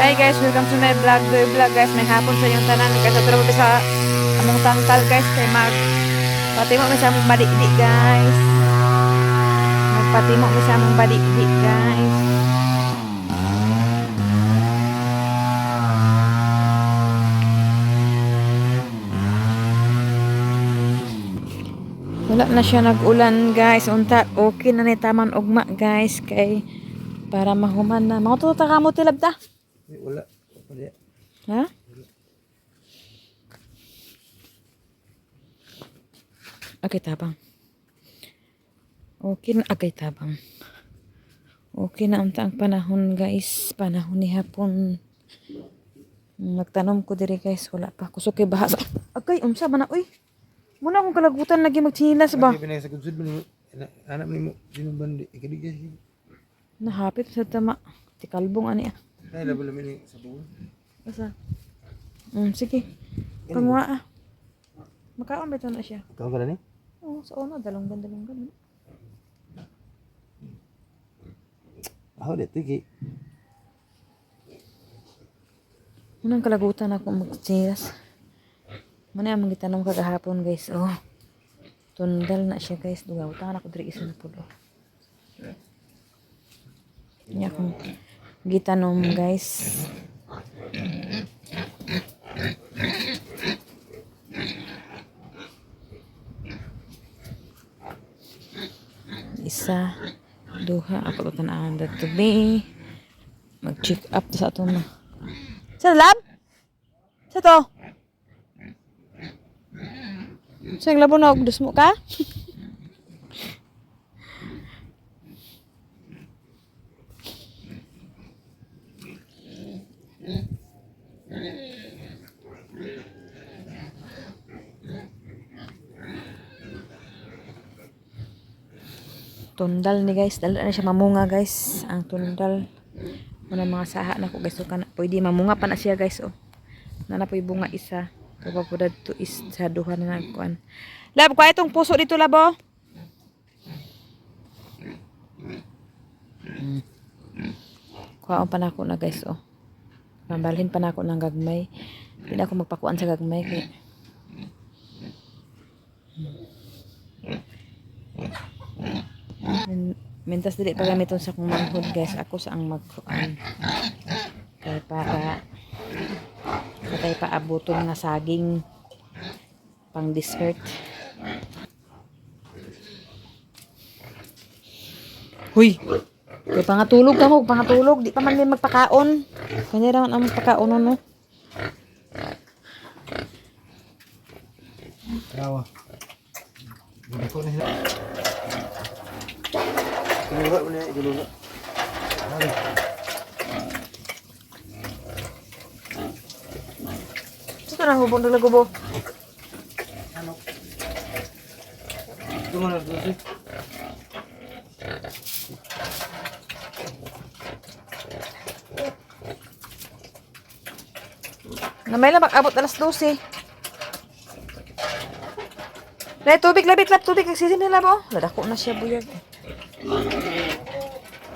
Hi guys, welcome to my vlog. Do vlog guys, may hapon sa inyong tanan. Guys, sa trabaho sa among tangkal guys, kay mag patimo mi sa among badi-di guys. Magpatimo mi sa among badi-di guys. Wala na siya nag-ulan guys. Unta, okay na ni taman ugma guys. Kay para mahuman na. Mga tuta ka mo tilab ta? Wala. Wala. Ha? Okay, tabang. Okay na, okay, tabang. Okay na unta ang panahon guys. Panahon ni hapon. Nagtanom ko diri guys. Wala pa. Kusok kay bahasa. Okay, unsa ba na? Uy. Muna akong kalagutan lagi magchilas ba? Lagi pinay sa kunsud mo. Anak ni mo dinumban ikadigay. Nahapit sa tama. Tikalbong ani ah. Ay labal ni sa buwan. Asa? Sige. Panguha ah. Makaon ba ito na siya? Ikaw pala ni? Oo, sa una. Dalonggan. Ako dito ki. Unang kalagutan ako magchilas. Muna ang magitanong kagahapon guys. Oh. Tundal na siya guys. Dugaw. Ako diri isa na pulo. Niya akong gitanom guys. Isa, duha, ako ito na ang datubi. Mag-check up sa ito na. Sa lab? Sa to? Sa labo na og dusmo ka? Tundal ni guys, dala na siya mamunga guys. Ang tundal. Muna mga saha na ko guys. So, pwede mamunga pa na siya guys. Oh. Nanapoy bunga isa. Kapapudad to is sa duha na nagkuhan. Lab, kuha itong puso dito labo. Kuha pa na ako na guys. Oh. Mambalhin pa na ako ng gagmay. Hindi na ako magpakuan sa gagmay. Kaya mintas dili pa gamiton sa kong manhod guys. Ako sa ang magkuan. Kaya para patay pa abuton nga saging pang dessert. Huy! Kaya pangatulog ka mo. Pangatulog. Di pa man may magpakaon. Kanya naman ang magpakaon no. Yawa. Hindi ko na sila. Duluga mo na, duluga. Ito na hubong na lagubo. Ano? Ito mo na, dosi. Namay lang mag-abot alas 12. Lai, tubig, labit, tubig. Nagsisim nila mo. Ladako na siya, buyag.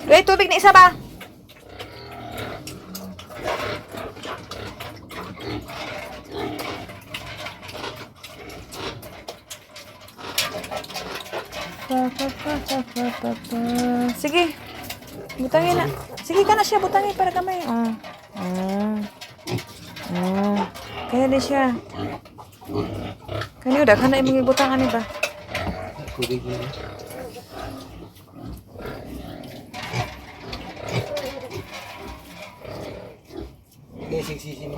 Lai, tubig na isa ba? Sige. Butangin na. Sige ka na siya, butangin para kamay. Kaya din siya. Kani udah kana imong ibutangan ni ba? Kudig mo na. Okay, sisi mo.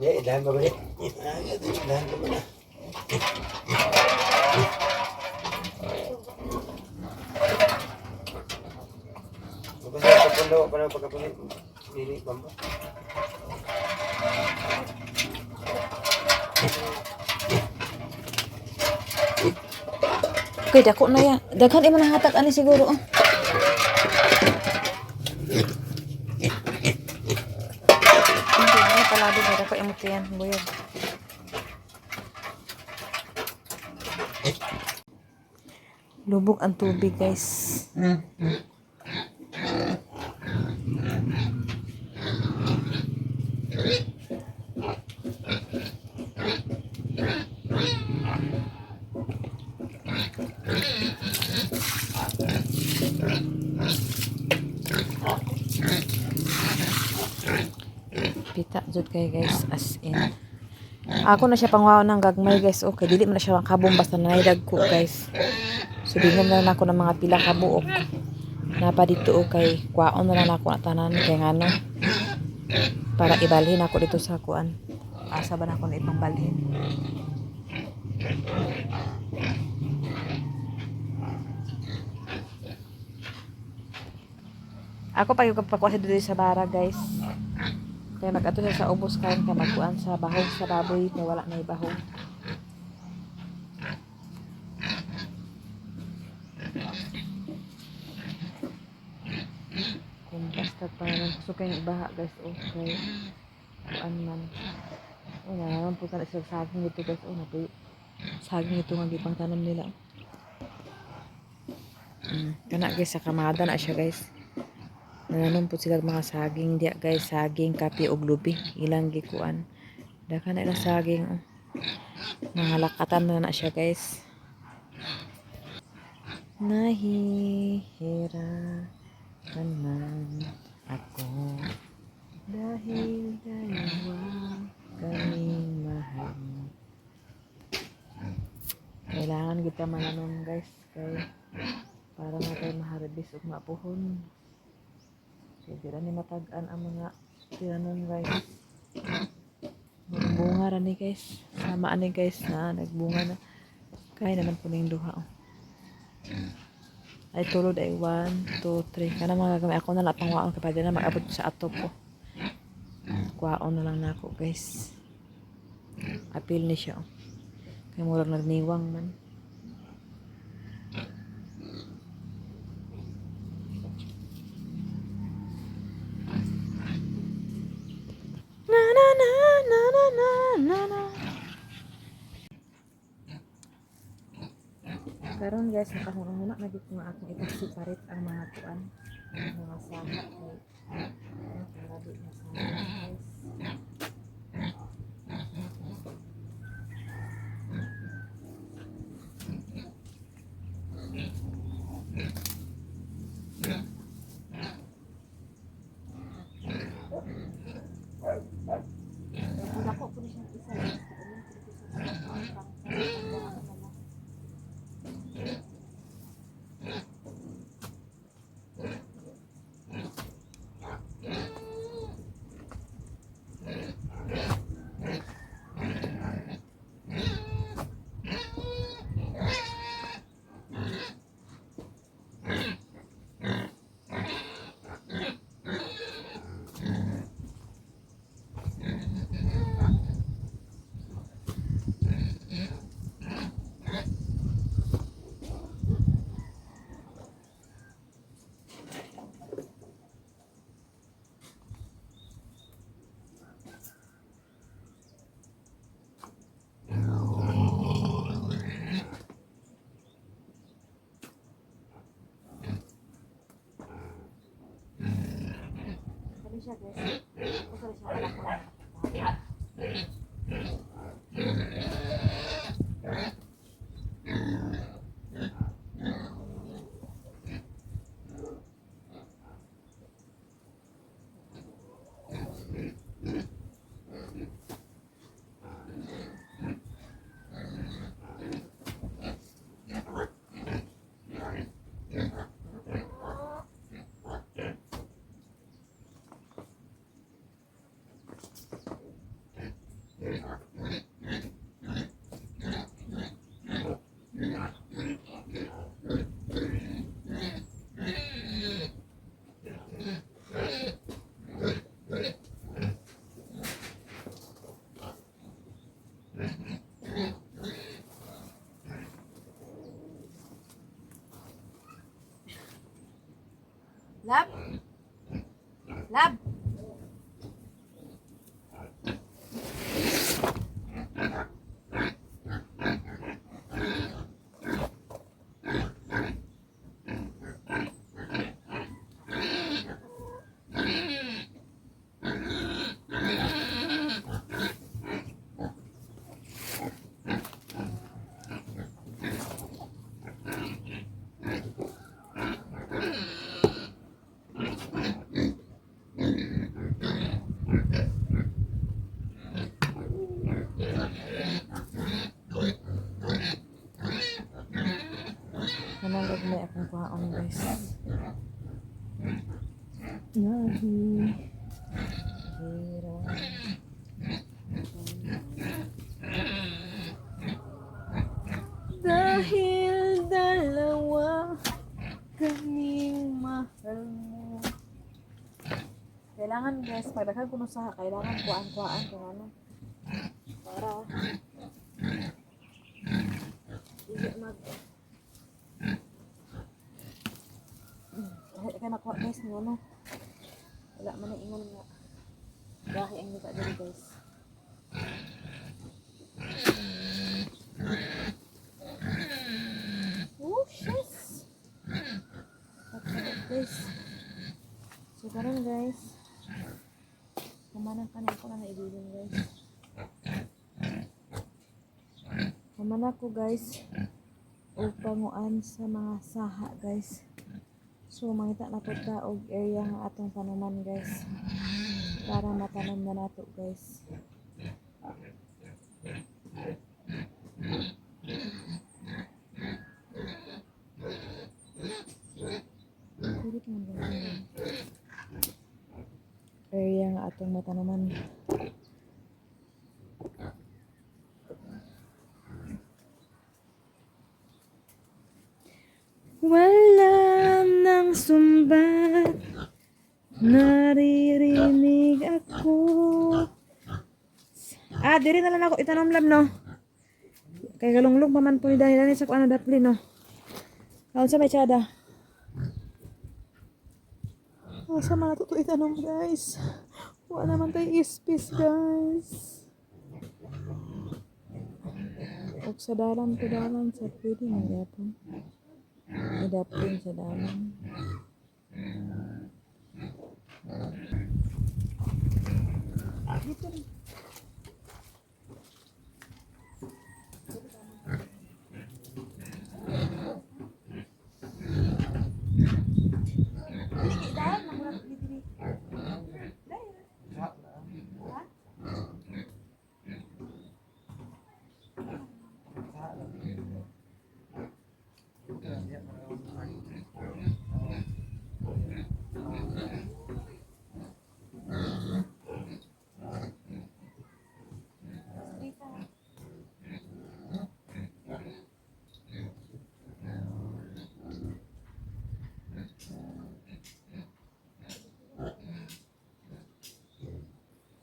Dahan ba ba rin? Dahan ba ba na? Mabasa sa pagpundawa para pagkapunit. Nini, bamba. Okay, dako na yan. Daghan imo na hatag ani siguro. Oh. Hindi na palado ba dako imo tiyan, buyog. Lubog ang tubig, guys. Kita jud kay guys as in. Ako na siya pangwaon ng gagmay guys. Okay, dili man na siya makabom basta nanaydag ko guys. Subingan na lang ako ng mga pila ka buok. Napa dito okay. Kwaon na lang ako na tanan kay ngano. Para ibalhin ako dito sa kuan. Asa ba na ako na ibang balhin? Ako pa yung kapagkuha dito sa bara guys. Kaya mag-ato siya sa ubos kain ka magkuan sa bahog sa baboy kaya wala na ibahog. Kung basta pa naman gusto kayong ibaha guys okay. Kuan man. O naman po ka sa saging ito guys. O napoy saging ito nga gipang tanom nila. Kana guys sa kamada na siya guys. Nananom po sila mga saging diya guys, saging, kape ug lubi ilang gikuan. Daka na ilang saging oh. Nangalakatan na siya guys. Nahihirapan man ako dahil dalawa kaming mahal. Kailangan kita mananom guys kay para na tayo maharvest ug mapuhon. So, di rin matagaan ang mga tinanon guys. Bunga rin guys. Sama ani guys na nagbunga na. Kaya naman po na yung duha. Oh. Ay tulod ay 1, 2, 3. Kana mga gagamay ako na lang pangwaon kapag na mag-abot sa atop ko. Kwaon na lang na ako guys. Apil ni siya. Oh. Kaya murag nagniwang man. Karon guys, nakahuna na dito nga akong ipasiparit ang mga kuan, mga saka kay para di masama guys. Ako po siya isa. Siya guys. Ako sa siya anak ko lang. Lab? Lab? kwaon guys. Nahi. Hira. Dahil dalawa kaming mahal mo. Kailangan guys, pagdakan ko sa kailangan kuan-kuan kung ano. Para hindi mag kaya makuha guys ng ano. Wala man ang ingon nga. Dahil ang nita dali guys. Oh, shucks. Guys. So, karon guys. Kumanang ka na ako na naibilin guys. Kumanang ko guys. Upanguan sa mga saha guys. So, mangita na po ta og area nga atong tanuman guys. Para matanom na nato guys. Area nga atong matanuman. Wala nang sumbat, naririnig ako. Diri na lang ako itanom lab no. Kay galunglong pa man po dahil sa kuan dapli no. Kaon sa may tsada. Sa mga tuto itanom guys. Wala naman tayo ispis guys. Og sa dalan sa pwede na yapon. Idapin sa dalan. Dito rin.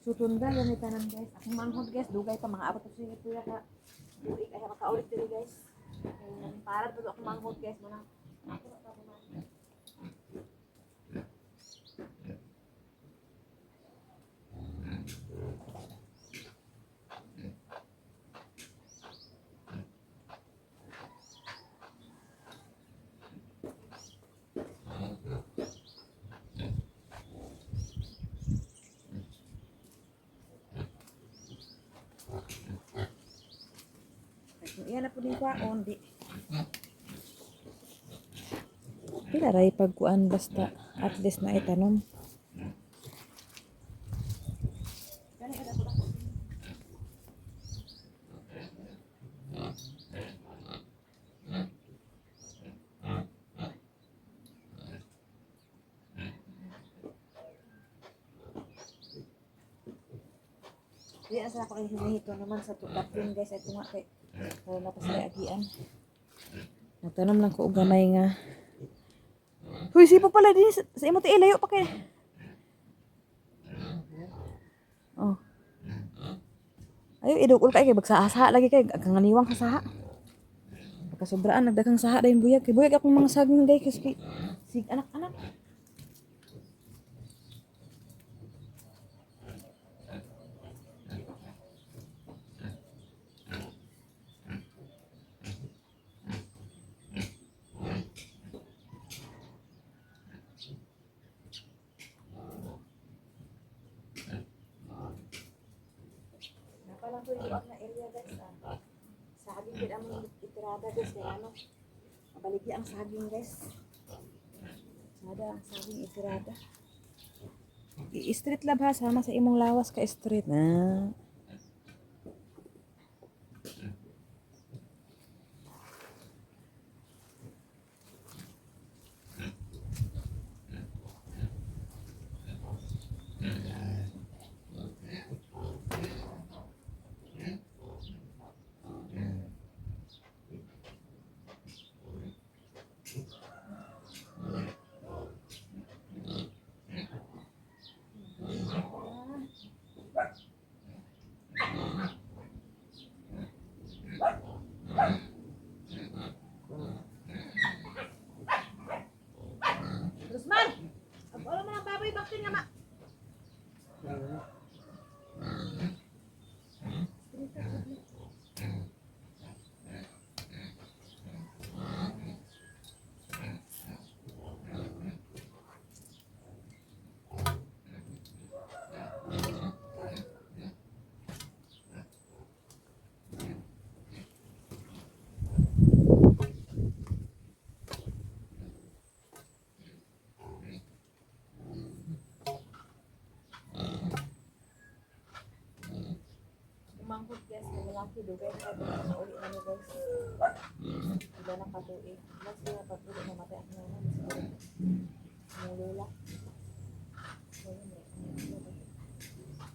Sutunda gamitan guys. Akong manghod guys, dugay pa mga apat sa tuya ka. Dugay kaya makaulit diri guys. Para pud akong manghod guys mana. Ako na ta man. Iyan na po din kwaon, di. Pila ray pagkuan basta at least na itanom. Di asa ako hinihito naman sa tutapin guys ay tunga kay para na pasay agian. Nagtanom lang ko og gamay nga. Huy, sipo pala din sa imo ti layo pa kay. Oh. Ayo idukol kay bagsa-asa lagi kay kanganiwang ka saha. Pagkasobraan nagdagang saha dayon buyag kay buyag akong mga saging day kay sig anak-anak. Palang ko yung na area guys. Saging din ang itirada guys. Kaya ano, mabaligi ang saging guys. Sada ang saging itirada. I-street lab ha, sama sa imong lawas ka street na. baktin nga ma. Mangkot guys, malaki do guys. Uli na mo guys. Iba na katuig. Mas sila pag ulit namatay ako na naman. Mulula.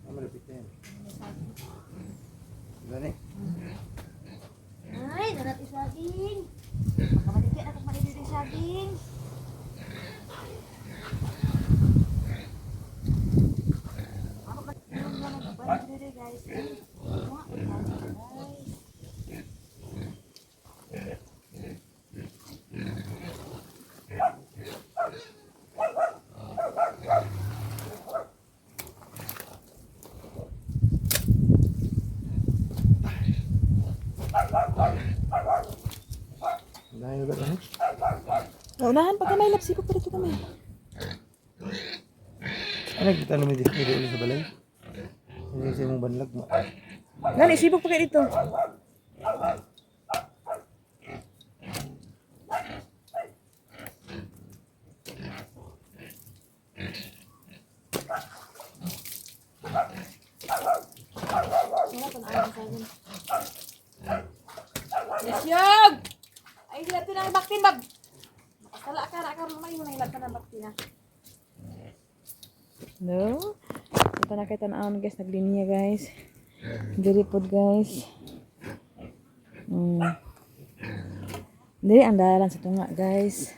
Malapit na yan. Gani. Ay, nanati saging. Makamadikit ako manidiri saging. Ako ba yung mga nagpapadiri guys? Mga utang guys. Dahil ba ito? Unahan pag kamay lapsi ko pa dito kamay. Ano kita naman dito ulit sa balay? Hindi sa mong banlag mo. Gani sibok pa kayo dito. Wala pa na ang saging. Isyog! Ay, hindi natin ang baktin, bab. Makasala ka na, karoon may mo na hilap ka ng baktin, ha? No? Ito na kayo tanawin, guys. Naglinya, guys. Diri po, guys. Diri, ang dalan sa tunga, guys.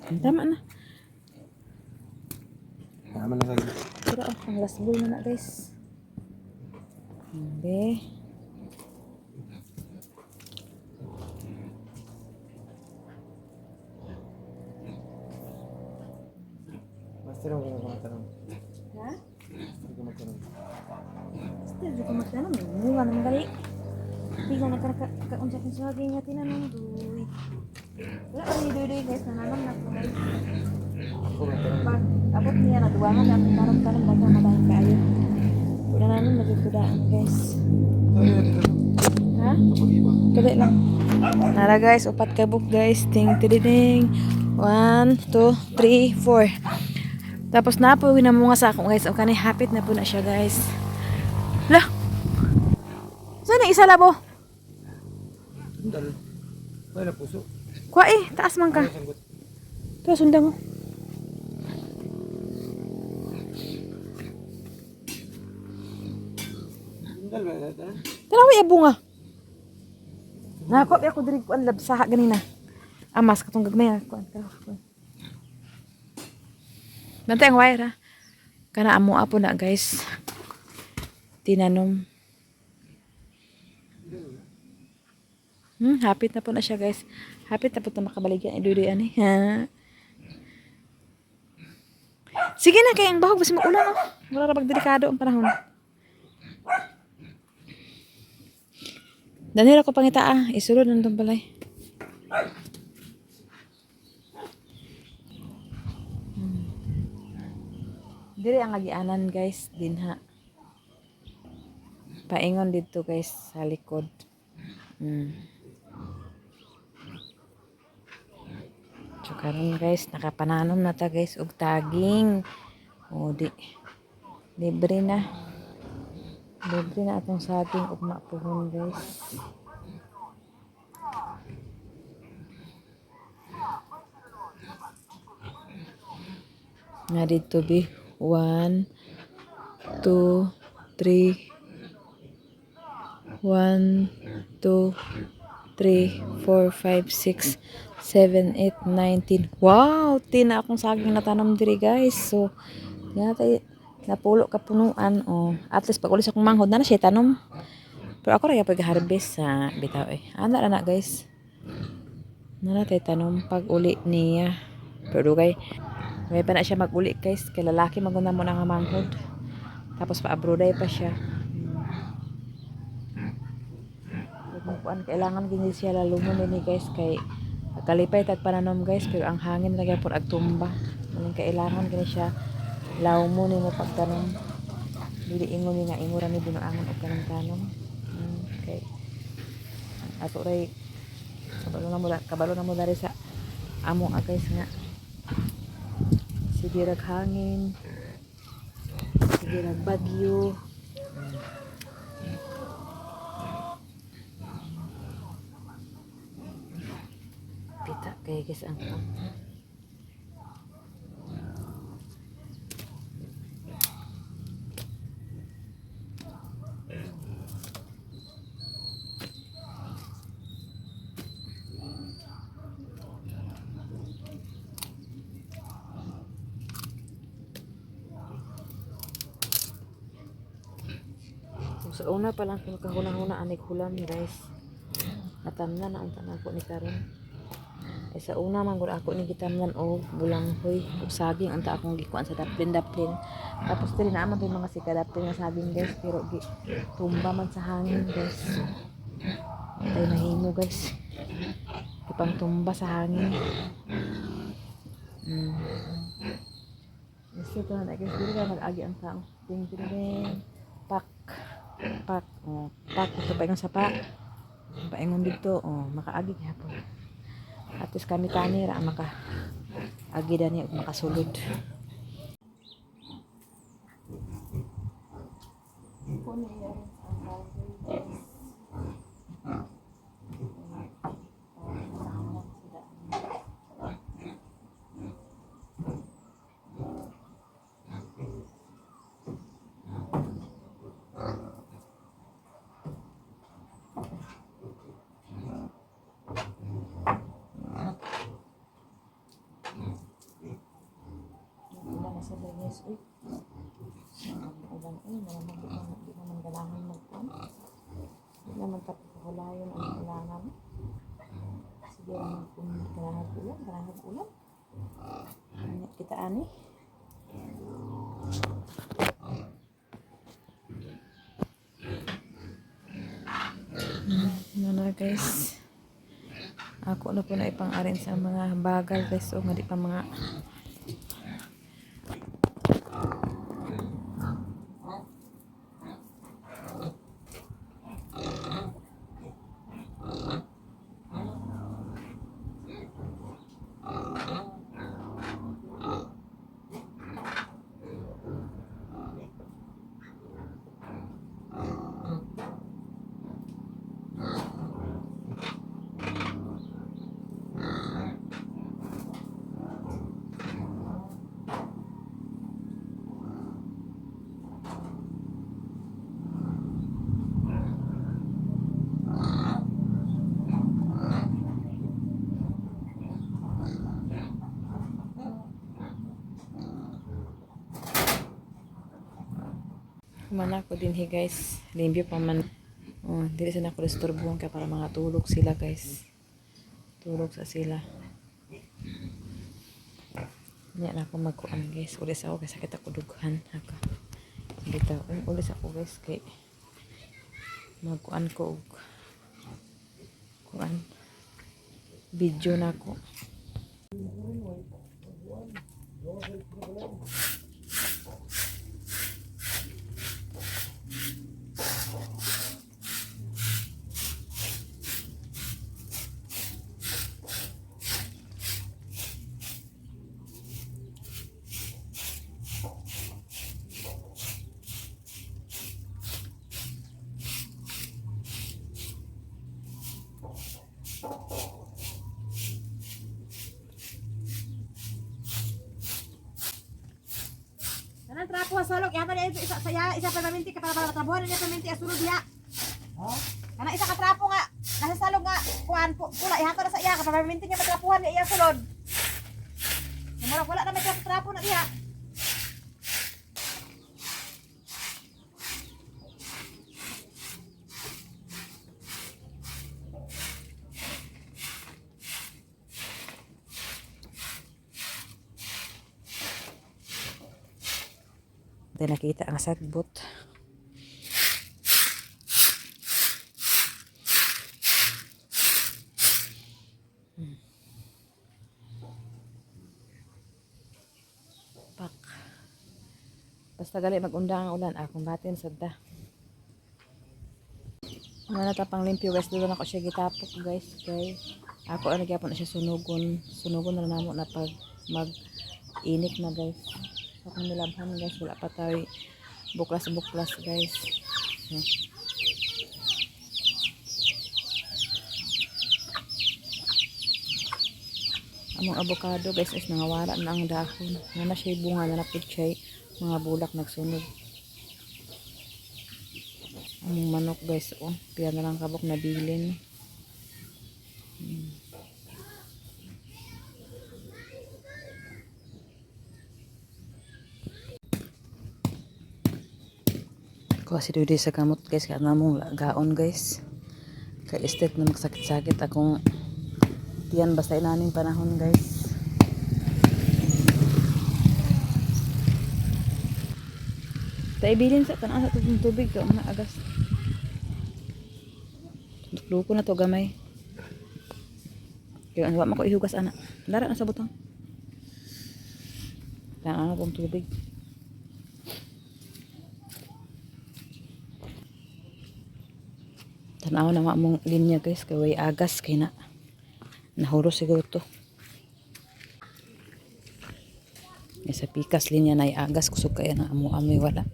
Tama na. Tama na lagi. Pero ang last bowl na na, guys. Hindi. Basta lang kung magtanong. Ha? Hindi ko magtanong. Still, di ko magtanong. Mula naman gali. Bigla nagkakaunsa kong sagay nga tinanong. Duy. Wala ka rin duy guys. Nananam na po guys. Ako magtanong. Pag abot niya na duwangan na akong tanong-tanong baka madahin kayo. Wala namin magkakudaan guys. Ay, dito. Ha? Pag-iba. Kali lang. Nara guys, upat ka book guys. Ting tididing. 1, 2, 3, 4. Tapos na po winamunga sa akong guys. O kani hapit na po na siya guys. Lah. Saan ang isa labo? Dal. Wala puso. Kuha taas man ka. Ano sanggot? Ito, sundan mo. Dal ba ito? Tanawi ya bunga. Nako ako diri kuan labsaha ganina. Amas katong gagmay kuan ka. Bantay ang wire ha. Kana amo apo na guys. Tinanom. Hapit na po na siya guys. Hapit na po na makabaligyan. Iduduy ani. Ha. Sige na kay ang bahog basi maulan no. Wala ra bag delikado ang panahon. Danira ko pangita isulod nandun balay. Diri ang agianan guys dinha. Paingon dito guys sa likod. So karon guys nakapananom na ta guys og taging. O libre na. Libre na atong saging ug mapuhon guys. Nga dito bi 1 2 3 1 2 3 4 5 6 7 8 9 10. Wow, 10 na akong saging natanom diri guys. So yata napulo ka punuan o at least pag ulis akong manghod na siya tanom. Pero ako rin pag-harvest sa bitaw eh. Ana na guys. Nana tay tanom pag uli niya. Pero may pa na siya mag-uli guys. Kay lalaki maguna mo na nga manghod. Tapos pa-abroday pa siya. Kuan kailangan gini siya lalumon ni guys kay kalipay tag pananom guys pero ang hangin lagi pud agtumba. Maning kailangan gini siya lawmon ni mo pagtanom. Dili ingon ni nga ingon ni binuangon og kanang tanom. Okay. Ato ray kabalo na mo dari sa amo guys nga. Sige rag hangin. Sige rag bagyo. Pita kay guys ang sa una pa lang kung kahuna-huna anik hulam guys. Natamnan na unta na ako ni karon. Eh sa una man gud ako ni gitamnan og bulanghoy ug saging anta akong gikuan sa daplin. Tapos dili na man mga sikadaplin nga saging guys pero tumba man sa hangin guys. Tay mahimo guys. Ipang tumba sa hangin. Gusto ko na guys dili ka mag-agi ang tao. Ding pak ito pa yung sapa paingon dito makaagi hapon at least kami ra maka agi dani ug makasulod sa guys uy ulan di naman ganahan magpon di naman tapos ang ulangan sige ganahan ulan kita ani na guys ako na po na ipang-arin sa mga bagal guys o nga di pa mga mana ko din guys limpyo pa man dili sa nako disturbuhan ka para mga tulog sila guys tulog sa sila nya na ako magkuan guys ulis ako kasi sakit ako dughan haka bitaw ulis ako guys kay magkuan ko og kuan video na ko Kanang trapo salok yata niya isa saya isa pa paminti ka para trabuhan niya paminti asulod diha. Oh. Kana isa ka trapo nga nasa salok nga kuan pula ihato na sa iya ka para paminti niya matrapuhan niya iya sulod. Wala na may trapo na diha. Di nakita ang sagbot. Pak. Basta gali mag-undang ang ulan. Akong batin sadda. Ano na tapang limpyo guys. Doon ako siya gitapok guys. Ako ano gyapon na siya sunugon. Sunugon na namo na pag mag-init na guys. So kung nilabhan guys. Wala pa tayo buklas guys. So, among avocado guys is nangawala na ang dahon. Na siya bunga na napod siya mga bulak nagsunog. Among manok guys oh, pila na lang kabok na bilin. Kuha si Dudy sa kamot guys, kaya namong gaon guys. Kay estate na magsakit-sakit akong tiyan basta inaning panahon guys. Tayo bilin sa tanang sa tubig ka mga agas. Luko na to gamay. Kaya ano mo ko ihugas anak. Lara na sa butang. Tanang pong tubig. Tanaw na mong linya guys, kay way agas kay na nahuro siguro to. Sa pikas linya na agas kusog kaya na amo-amoy wala.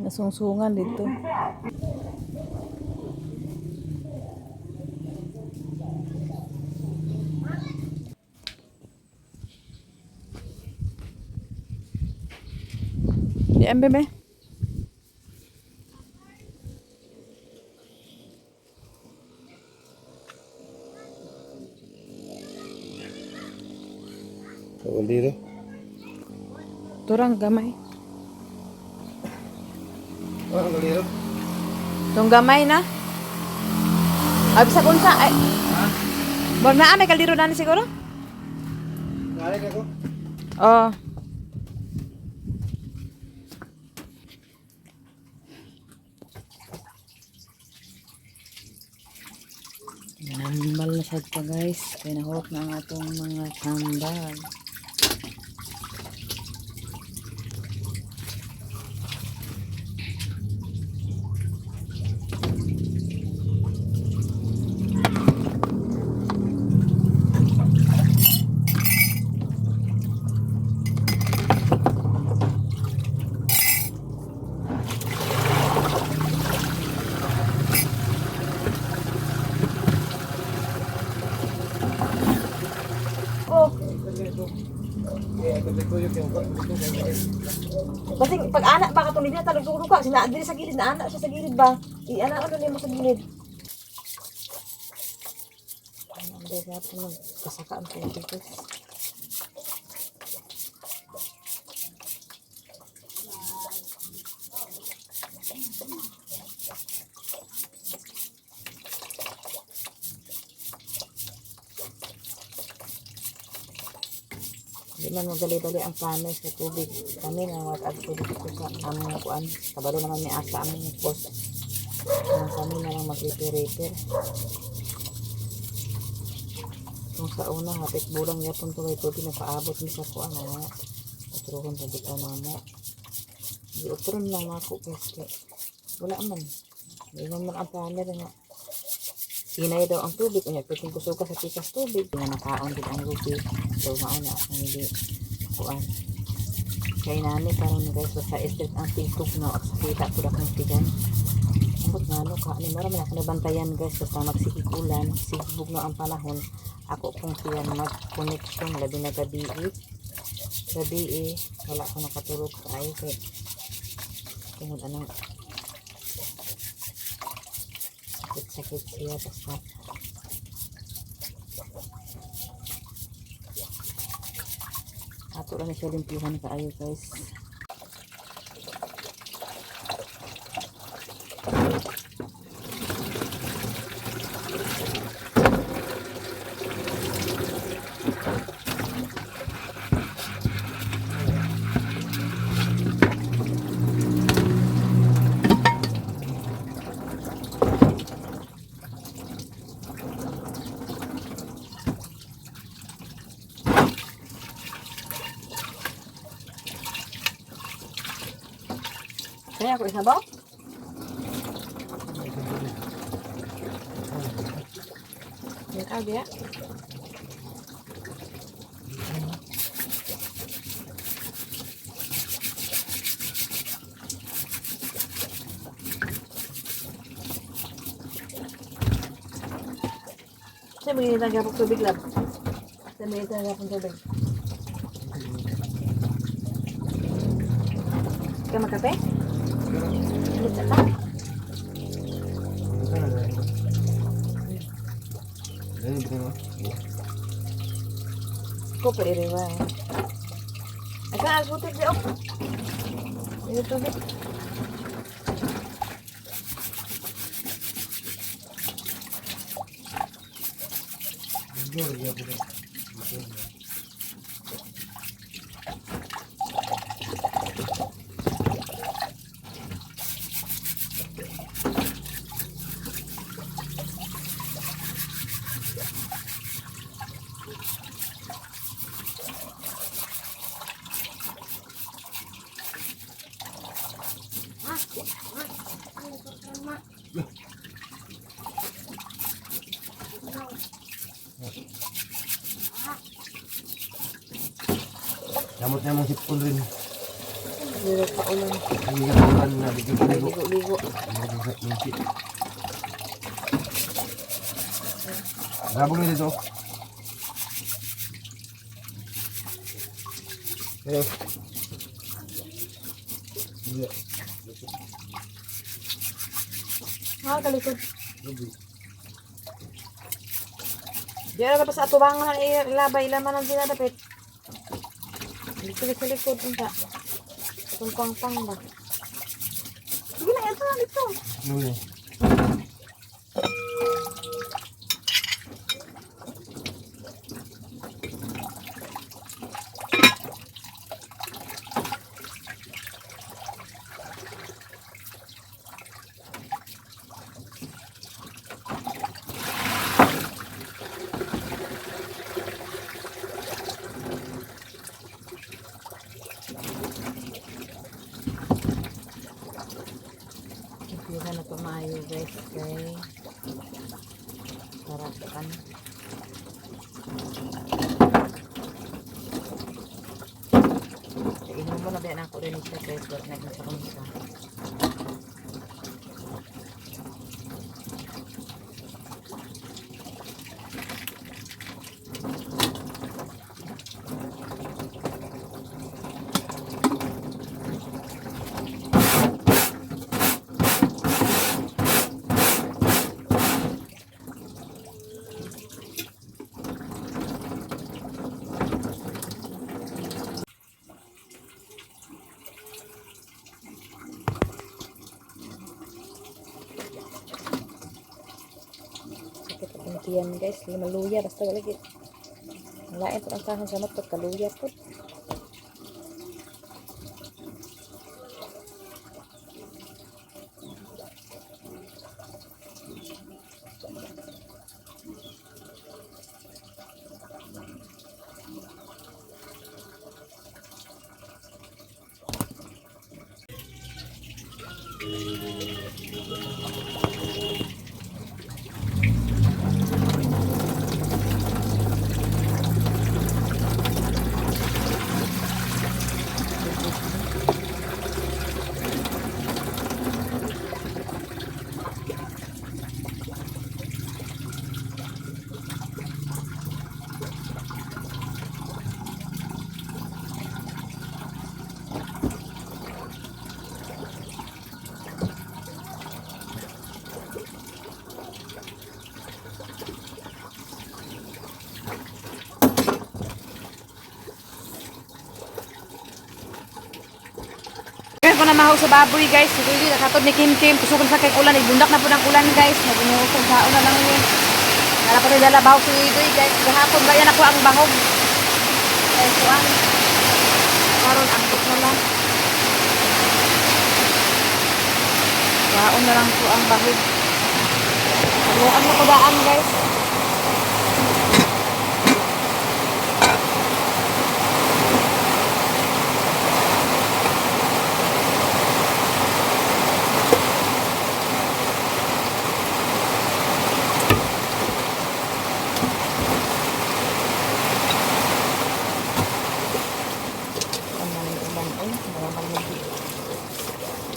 Nasungsungan dito. Di ang bebe. Tawag dito. Turang gamay. Oh, galiro. Tong gamay na. Ay bisa kunsa ay. Bon na may kaldero dani siguro? Nalik ako. Oh. Nambal na sad pa guys. Kaya nahurot na ang atong mga tambal. Kasi pag anak ba katulid niya talog ka, sinaadili sa gilid na anak siya sa gilid ba? I-anak ano niya mo sa gilid. Ang daya po magkasaka ang pwede. Hindi man magali-dali ang panes sa tubig. Kami na mag-agtubig ito sa aming kuan. Kabalo naman may asa aming boss. Kami na lang mag-repair. Kung sa una, hapit bulang yapon ito may tubig, nagpaabot mi sa kuan. Patruhon sa bitaw na mo. Iutron lang ako guys. Kaya wala man. Hindi naman ang paner nga. Sinay daw ang tubig. Kanya pwedeng kusuka sa tikas tubig. Nga nakaon din ang rubi. So mauna ang hindi kuan. Kaya nani karon guys sa street ang tingkog na at sakita ko dakang tigan. Ambot nga no ka ni marami na kanabantayan guys basta magsigig ulan, sigbog na ang panahon. Ako kung siya mag-connection labi na gabi wala ko nakatulog sa ay kay tungod anong sakit siya basta ato lang na siya limpihan kaayo guys. Kaya ako isa ba? Yan ka dia. Saya begini tangga pok tubig lab. Saya begini tangga pok tubig. Kamu kape? Bisa tak? Kopi ini wah. Akan aku tuh deh. Ini tuh deh. Nyamot-nyamot sipon rin. Ligo pa ulan. Hindi ka ulan na ligo-ligo. Ligo-ligo. Gabong na dito. Ayo. Iya. Kalikod. Diyan na pa sa atubangan ilabay ilaman ang dinadapit. Dito sa likod unta. Tumpang-pang ba? Sige na, ito na dito. Nuwi. Bisa na ito maayo guys kay sarapan. Inom mo na ba ako rin siya guys wala na sa kumisa. Yan guys, lima luya basta wala gid. Lain po ang kahon sa matot kaluya po. ko na mahaw sa baboy guys. Sige, nakatod ni Kim Kim. Kusukon sa kay ulan. Ibundak na po ng ulan guys. Nabunuhok sa una lang yun. Nara pa rin dalabaw si Idoy guys. Gahapon ba yan ako ang bahog. Ay, kuan. Karon ang tuk na lang. Kaon na lang po ang bahog. Haluan na ko daan guys.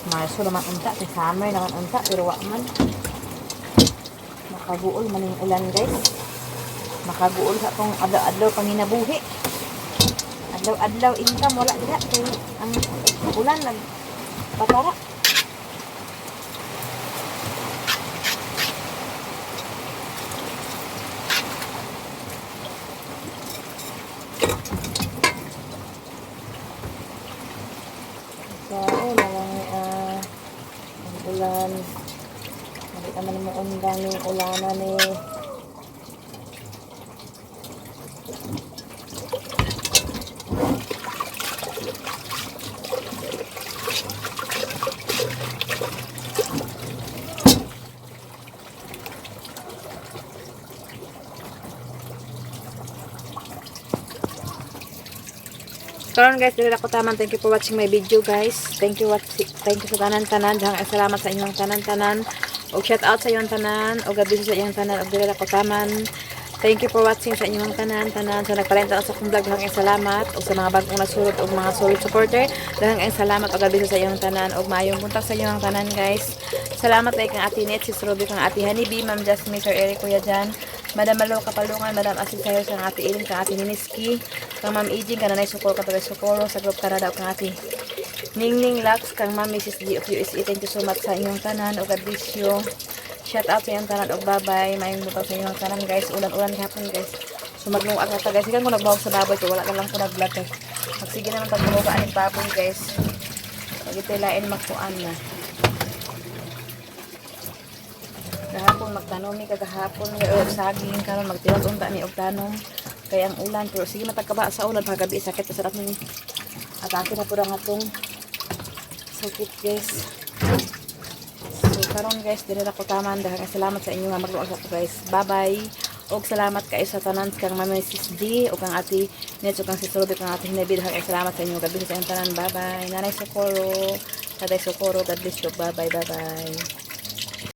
Marso naman unta, sa summer naman unta, pero wak man. Makaguol man yung ulan guys. Makaguol sa itong adlaw-adlaw panginabuhi. Adlaw-adlaw income, wala dila. Kaya ang ulan nagpatara. Ulan. Hindi naman mo undang yung ulanan eh. Karon guys, dili ako taman. Thank you for watching my video guys. Thank you sa tanan-tanan. Salamat sa inyong tanan-tanan. Og shout out sa inyong tanan. Og gabi sa inyong tanan. Og dili ako taman. Thank you for watching sa inyong tanan-tanan. Sa nagpalenta sa akong vlog, dahang salamat. Og sa mga bagong nasulod og mga solid supporter, dahang salamat. Og gabi sa inyong tanan. Og maayong buntag sa inyong tanan guys. Salamat kay kang Ate Net, Sis Ruby, kang Ate Honeybee, Ma'am Jasmine, Sir Eric, Kuya Jan, Madam Malo Kapalungan, Madam Asin Sayos, kang Ate Ilin, kang Ate Miniski, kang Ma'am Ijing, kang Nanay Sukor, kang Tagay Sukoro, sa Group Canada, kang Ate Ningning Lux, kang Ma'am Mrs. D of USA. Thank you so much sa inyong tanan. Og advisyo. Shout out sa inyong tanan. Og bye-bye. Mayong butaw sa inyong tanan guys. Ulan-ulan hapon guys. So magluwag na ta guys. Sigan ko nagbawag sa baboy. Kaya wala na lang ko nag-vlog guys. Magsige naman pag-bunugaan ng baboy guys. Pag-itilain magkuan na. Kahapon magtanomi kagahapon saging karon magtiwas unta ni og tanom kay ang ulan pero sige matagkaba sa ulan paggabi sakit sa sarap ni atake na pud ang atong sakit guys. So karon guys dili na ko taman dahil salamat sa inyo nga magluwas ako guys. Bye bye og salamat kay sa tanan kang Ma'am Mrs. D og kang Ate Net og kang Sis Ruby kang Ate Honeybee dahil salamat sa inyo gabi sa inyong tanan. Bye bye. Nanay Socorro, Tatay Socorro, God bless you. Bye bye.